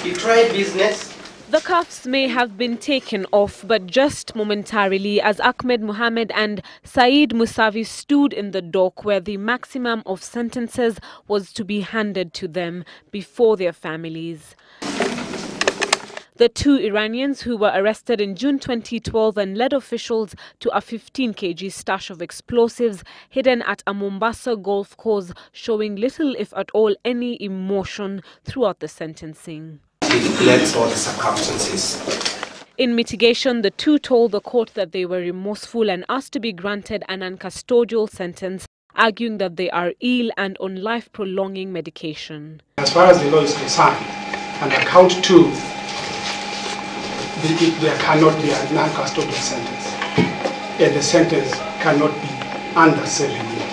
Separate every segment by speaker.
Speaker 1: He tried business.
Speaker 2: The cuffs may have been taken off, but just momentarily, as Ahmed, Mohamed and Saeed Mousavi stood in the dock where the maximum of sentences was to be handed to them before their families. The two Iranians who were arrested in June 2012 and led officials to a 15 kg stash of explosives hidden at a Mombasa golf course, showing little, if at all, any emotion throughout the sentencing.
Speaker 1: He neglects all the circumstances.
Speaker 2: In mitigation, the two told the court that they were remorseful and asked to be granted an uncustodial sentence, arguing that they are ill and on life-prolonging medication.
Speaker 3: As far as the law is concerned, under count 2, there cannot be a non-custodial sentence, and the sentence cannot be under 7 years.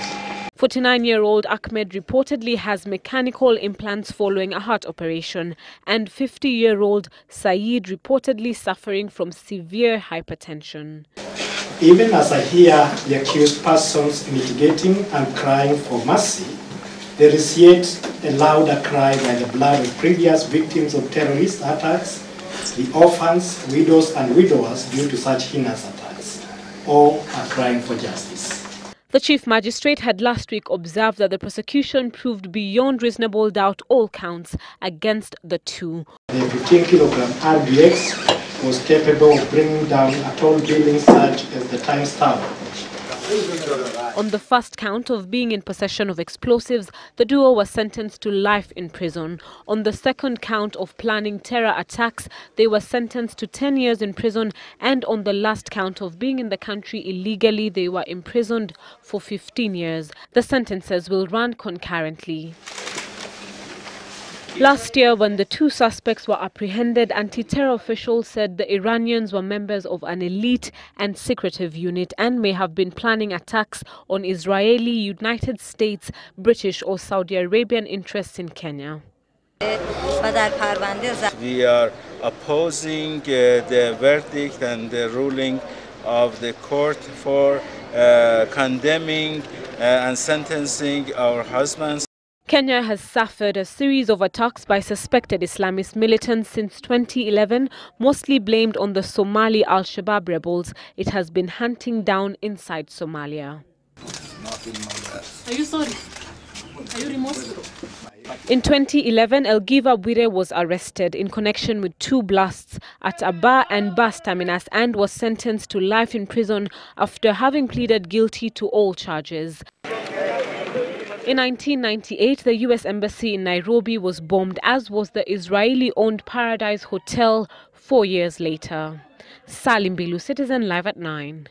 Speaker 2: 49-year-old Ahmed reportedly has mechanical implants following a heart operation, and 50-year-old Saeed reportedly suffering from severe hypertension.
Speaker 4: Even as I hear the accused persons mitigating and crying for mercy, there is yet a louder cry by the blood of previous victims of terrorist attacks, the orphans, widows and widowers due to such heinous attacks. All are crying for justice.
Speaker 2: The Chief Magistrate had last week observed that the prosecution proved beyond reasonable doubt all counts against the two.
Speaker 4: The 15-kilogram RBX was capable of bringing down a tall building such as the Times Tower.
Speaker 2: On the first count of being in possession of explosives, the duo was sentenced to life in prison. On the second count of planning terror attacks, they were sentenced to 10 years in prison, and on the last count of being in the country illegally, they were imprisoned for 15 years. The sentences will run concurrently. Last year, when the two suspects were apprehended, anti-terror officials said the Iranians were members of an elite and secretive unit and may have been planning attacks on Israeli, United States, British or Saudi Arabian interests in Kenya.
Speaker 5: We are opposing the verdict and the ruling of the court for condemning and sentencing our husbands.
Speaker 2: Kenya has suffered a series of attacks by suspected Islamist militants since 2011, mostly blamed on the Somali Al-Shabaab rebels it has been hunting down inside Somalia.
Speaker 6: Are you sorry? Are you remorseful?
Speaker 2: In 2011, Elgiva Bwire was arrested in connection with two blasts at a bar and bus terminus and was sentenced to life in prison after having pleaded guilty to all charges. In 1998, the U.S. Embassy in Nairobi was bombed, as was the Israeli-owned Paradise Hotel 4 years later. Salim Bilu, Citizen Live at 9.